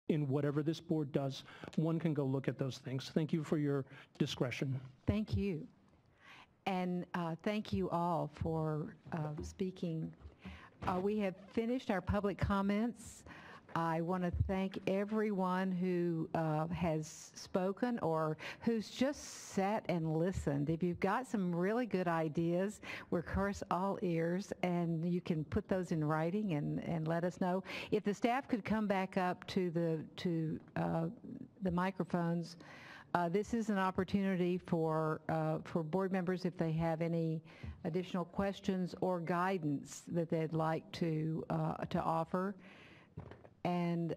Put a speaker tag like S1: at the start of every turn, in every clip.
S1: in whatever this board does, one can go look at those things. Thank you for your discretion.
S2: Thank you. And thank you all for speaking. We have finished our public comments. I want to thank everyone who has spoken or who's just sat and listened. If you've got some really good ideas, we're, of course, all ears, and you can put those in writing and let us know. If the staff could come back up to the microphones, this is an opportunity for board members, if they have any additional questions or guidance that they'd like to offer. And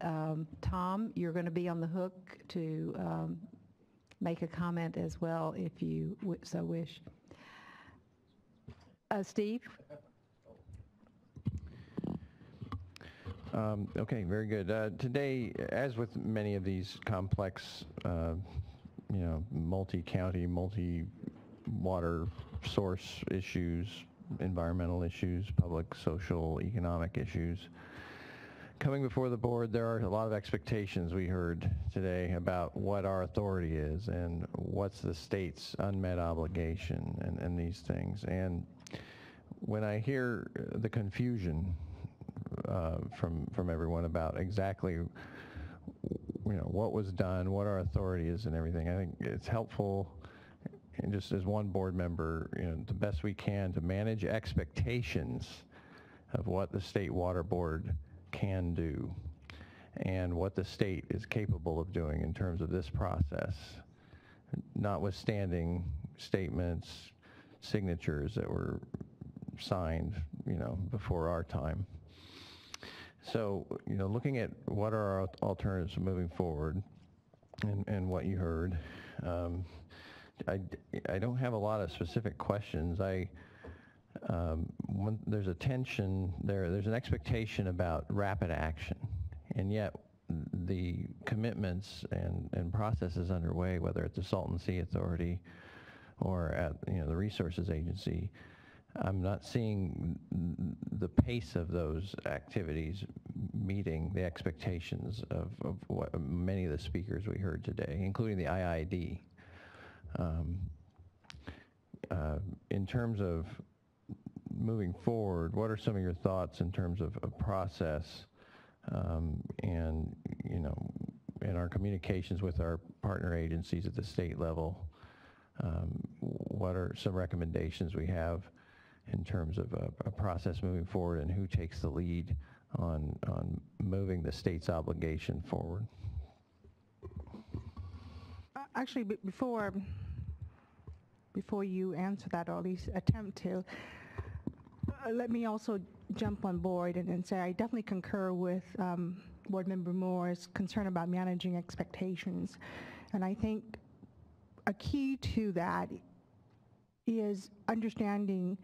S2: Tom, you're going to be on the hook to make a comment as well if you so wish. Steve?
S3: Okay, very good. Today, as with many of these complex, multi-county, multi-water source issues, environmental issues, public, social, economic issues, coming before the board, there are a lot of expectations we heard today about what our authority is and what's the state's unmet obligation and these things. And when I hear the confusion from everyone about exactly what was done, what our authority is and everything, I think it's helpful, and just as one board member, the best we can to manage expectations of what the State Water Board can do and what the state is capable of doing in terms of this process, notwithstanding statements, signatures that were signed, before our time. So, looking at what are our alternatives moving forward and what you heard, I don't have a lot of specific questions. There's a tension there. There's an expectation about rapid action, and yet the commitments and processes underway, whether at the Salton Sea Authority or at the Resources Agency, I'm not seeing the pace of those activities meeting the expectations of what many of the speakers we heard today, including the IID. In terms of moving forward, what are some of your thoughts in terms of a process and, in our communications with our partner agencies at the state level? What are some recommendations we have in terms of a process moving forward, and who takes the lead on moving the state's obligation forward?
S4: Actually, before you answer that, or at least attempt to, let me also jump on board and say I definitely concur with Board Member Moore's concern about managing expectations. And I think a key to that is understanding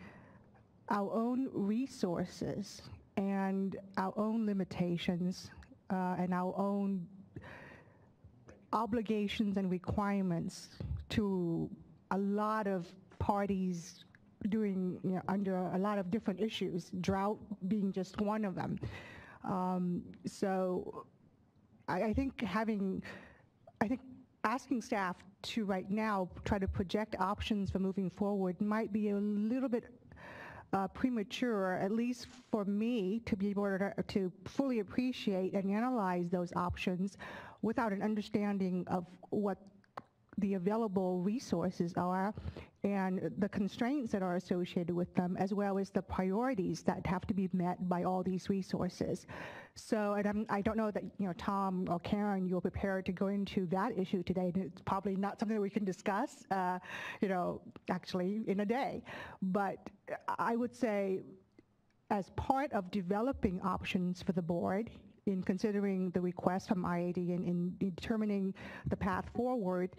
S4: our own resources and our own limitations and our own obligations and requirements to a lot of parties doing under a lot of different issues, drought being just one of them. So I think asking staff to right now try to project options for moving forward might be a little bit premature, at least for me, to be able to fully appreciate and analyze those options without an understanding of what the available resources are and the constraints that are associated with them, as well as the priorities that have to be met by all these resources. So, and I don't know that, Tom or Karen, you're prepared to go into that issue today. It's probably not something that we can discuss, actually in a day. But I would say, as part of developing options for the board, in considering the request from IAD and in determining the path forward,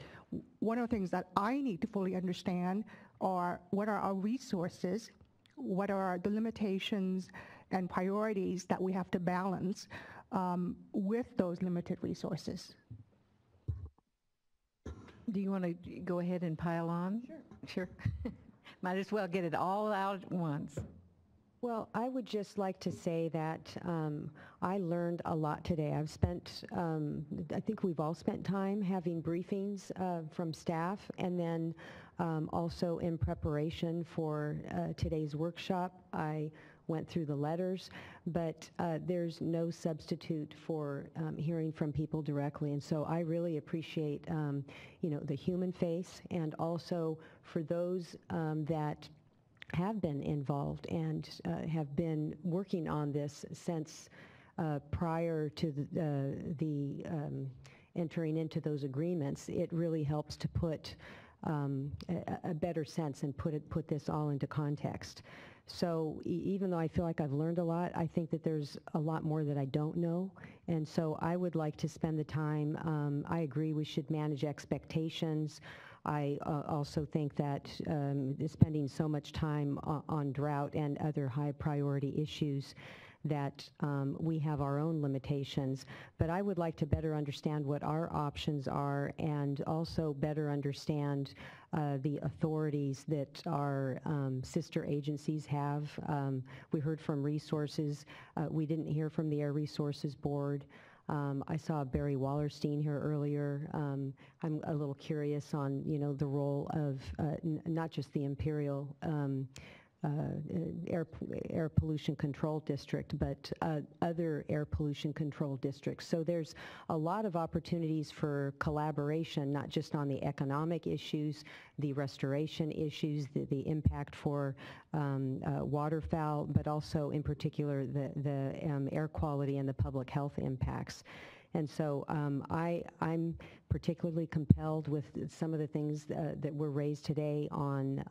S4: one of the things that I need to fully understand are what are our resources, what are the limitations and priorities that we have to balance with those limited resources.
S2: Do you want to go ahead and pile on?
S4: Sure.
S2: Sure. Might as well get it all out at once.
S5: Well, I would just like to say that I learned a lot today. I've spent, I think we've all spent time having briefings from staff, and then also in preparation for today's workshop, I went through the letters, but there's no substitute for hearing from people directly. And so I really appreciate, the human face, and also for those that have been involved and have been working on this since prior to the entering into those agreements. It really helps to put a better sense and put this all into context. So even though I feel like I've learned a lot, I think that there's a lot more that I don't know. And so I would like to spend the time. I agree we should manage expectations. I also think that spending so much time on drought and other high priority issues, that we have our own limitations. But I would like to better understand what our options are, and also better understand the authorities that our sister agencies have. We heard from resources. We didn't hear from the Air Resources Board. I saw Barry Wallerstein here earlier. I'm a little curious on, the role of not just the Imperial air pollution control district, but other air pollution control districts. So there's a lot of opportunities for collaboration, not just on the economic issues, the restoration issues, the impact for waterfowl, but also in particular the air quality and the public health impacts. And so I'm particularly compelled with some of the things that were raised today on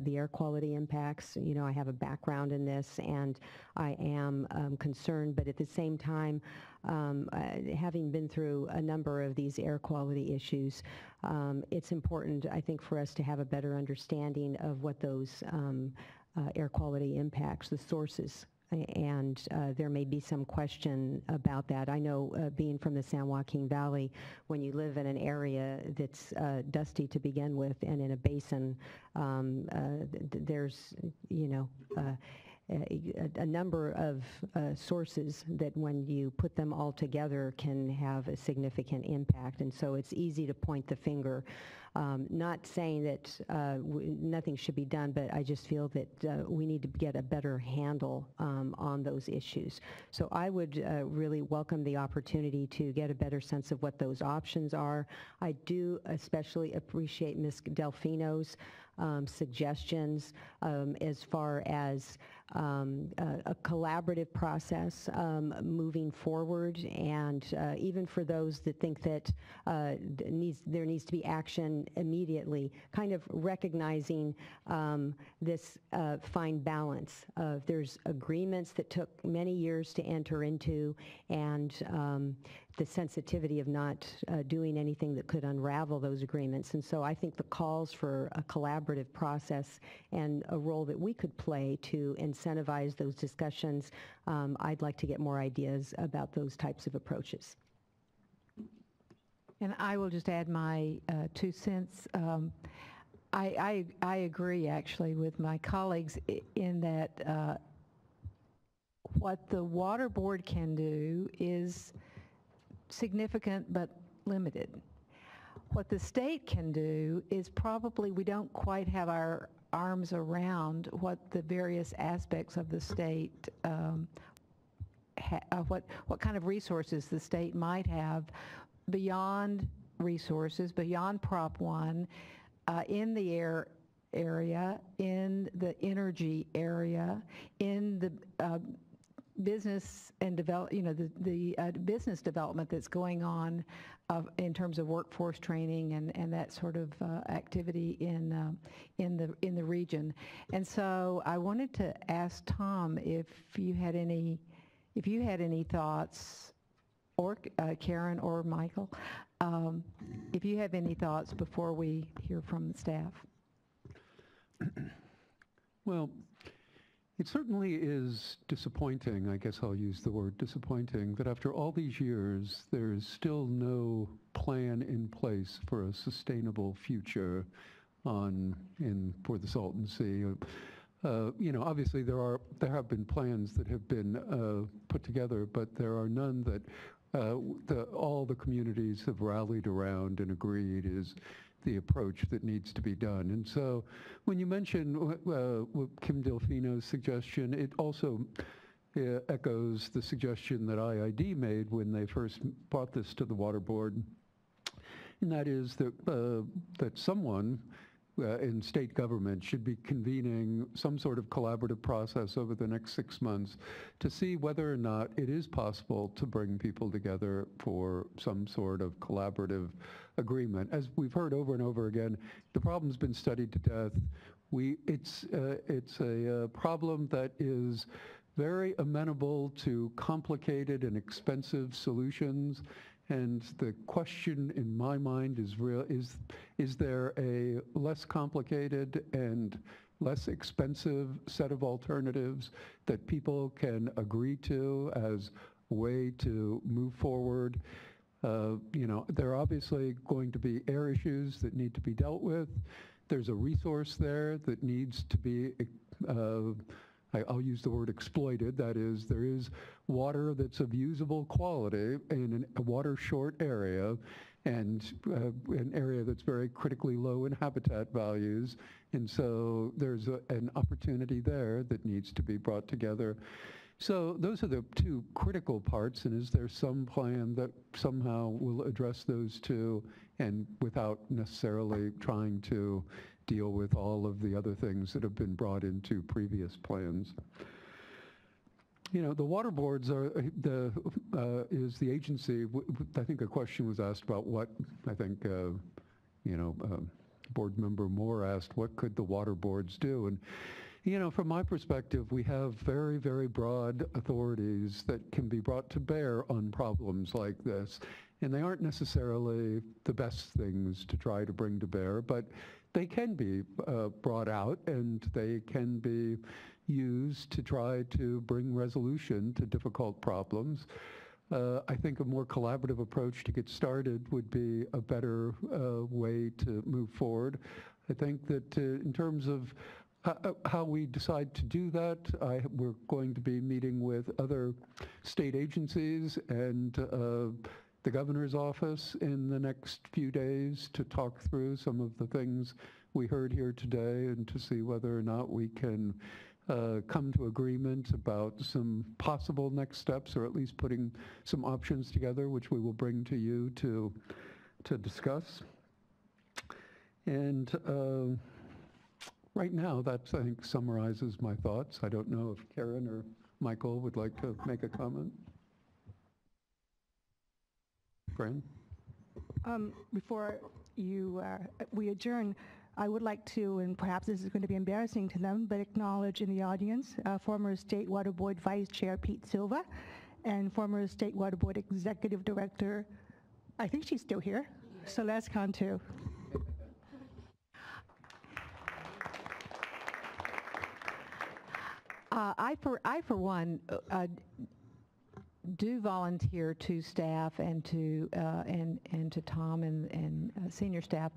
S5: the air quality impacts. I have a background in this, and I am concerned, but at the same time, having been through a number of these air quality issues, it's important, I think, for us to have a better understanding of what those air quality impacts, the sources, and there may be some question about that. I know, being from the San Joaquin Valley, when you live in an area that's dusty to begin with and in a basin, there's, a number of sources that when you put them all together can have a significant impact. And so it's easy to point the finger. Not saying that nothing should be done, but I just feel that we need to get a better handle on those issues. So I would really welcome the opportunity to get a better sense of what those options are. I do especially appreciate Ms. Delfino's suggestions as far as a collaborative process moving forward, and even for those that think that there needs to be action immediately, kind of recognizing this fine balance of there's agreements that took many years to enter into, and the sensitivity of not doing anything that could unravel those agreements. And so I think the calls for a collaborative process and a role that we could play to incentivize those discussions, I'd like to get more ideas about those types of approaches.
S2: And I will just add my 2 cents. I agree, actually, with my colleagues in that what the Water Board can do is significant but limited. What the state can do is probably, we don't quite have our arms around what the various aspects of the state, what kind of resources the state might have beyond resources, beyond Prop 1, in the air area, in the energy area, in the business and the business development that's going on in terms of workforce training and that sort of activity in the region. And so I wanted to ask Tom if you had any thoughts, or Karen or Michael, if you have any thoughts before we hear from the staff.
S6: Well, it certainly is disappointing, I guess I'll use the word disappointing, that after all these years, there is still no plan in place for a sustainable future for the Salton Sea. obviously there have been plans that have been put together, but there are none that all the communities have rallied around and agreed is the approach that needs to be done. And so when you mention Kim Delfino's suggestion, it also echoes the suggestion that IID made when they first brought this to the Water Board, and that is that someone in state government should be convening some sort of collaborative process over the next 6 months to see whether or not it is possible to bring people together for some sort of collaborative agreement. As we've heard over and over again, the problem's been studied to death. It's a problem that is very amenable to complicated and expensive solutions. And the question in my mind is there a less complicated and less expensive set of alternatives that people can agree to as a way to move forward? There are obviously going to be air issues that need to be dealt with. There's a resource there that needs to be I'll use the word exploited. That is, there is water that's of usable quality in a water-short area, and an area that's very critically low in habitat values. And so there's an opportunity there that needs to be brought together. So those are the two critical parts, and is there some plan that somehow will address those two, and without necessarily trying to deal with all of the other things that have been brought into previous plans? The water boards is the agency. I think a question was asked about what, I think, board member Moore asked, what could the water boards do? And, from my perspective, we have very, very broad authorities that can be brought to bear on problems like this. And they aren't necessarily the best things to try to bring to bear, but they can be brought out, and they can be used to try to bring resolution to difficult problems. I think a more collaborative approach to get started would be a better way to move forward. I think that in terms of how we decide to do that, we're going to be meeting with other state agencies and the governor's office in the next few days to talk through some of the things we heard here today, and to see whether or not we can come to agreement about some possible next steps, or at least putting some options together, which we will bring to you to discuss. And right now, that, I think, summarizes my thoughts. I don't know if Karen or Michael would like to make a comment. Fran?
S4: Before we adjourn, I would like to, and perhaps this is going to be embarrassing to them, but acknowledge in the audience former State Water Board Vice Chair Pete Silva and former State Water Board Executive Director, I think she's still here, Celeste Cantu.
S2: I, for one, do volunteer to staff and to Tom and senior staff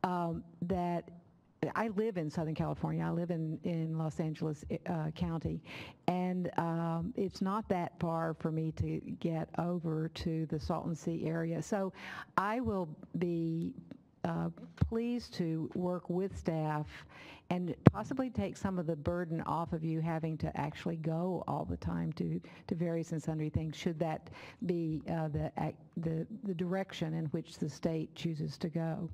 S2: that I live in Southern California. I live in Los Angeles County, and it's not that far for me to get over to the Salton Sea area. So I will be pleased to work with staff and possibly take some of the burden off of you having to actually go all the time to various and sundry things, should that be the direction in which the state chooses to go.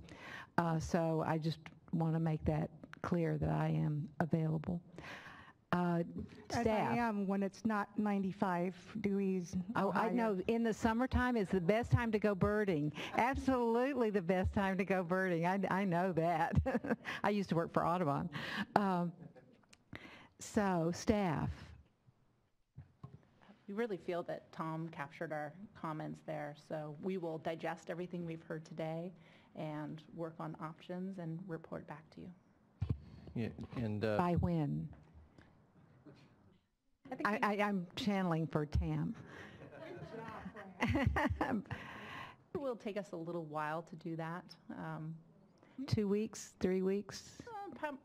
S2: So I just want to make that clear that I am available.
S4: As I am when it's not 95 degrees.
S2: Oh, I know. In the summertime is the best time to go birding. Absolutely the best time to go birding. I know that. I used to work for Audubon. So, staff.
S7: We really feel that Tom captured our comments there, so we will digest everything we've heard today and work on options and report back to you.
S3: Yeah, and
S2: By when? I'm channeling for Tam.
S7: It will take us a little while to do that.
S2: 2 weeks, 3 weeks?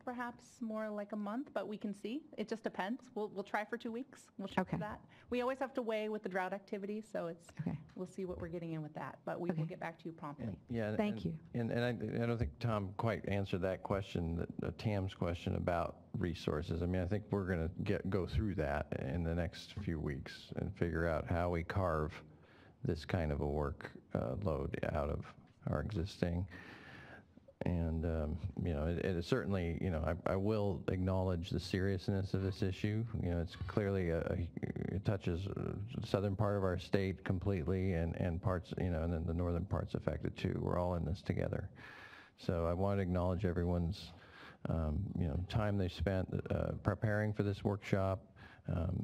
S7: Perhaps more like a month, but we can see. It just depends. We'll try for 2 weeks. We'll shoot for
S2: Okay.
S7: that. We always have to weigh with the drought activity, so it's,
S2: Okay.
S7: we'll see what we're getting in with that, but we will
S2: Okay.
S7: get back to you promptly.
S3: Yeah.
S2: Thank you.
S3: And I don't think Tom quite answered that question, Tam's question about resources. I mean, I think we're going to go through that in the next few weeks and figure out how we carve this kind of a work load out of our existing. And, you know, it is certainly, you know, I will acknowledge the seriousness of this issue. You know, it's clearly, it touches the southern part of our state completely and parts, you know, and then the northern part's affected too. We're all in this together. So I want to acknowledge everyone's, you know, time they spent preparing for this workshop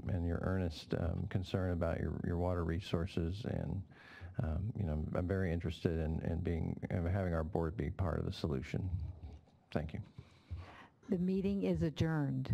S3: and your earnest concern about your water resources. And you know, I'm very interested in having our board be part of the solution. Thank you.
S2: The meeting is adjourned.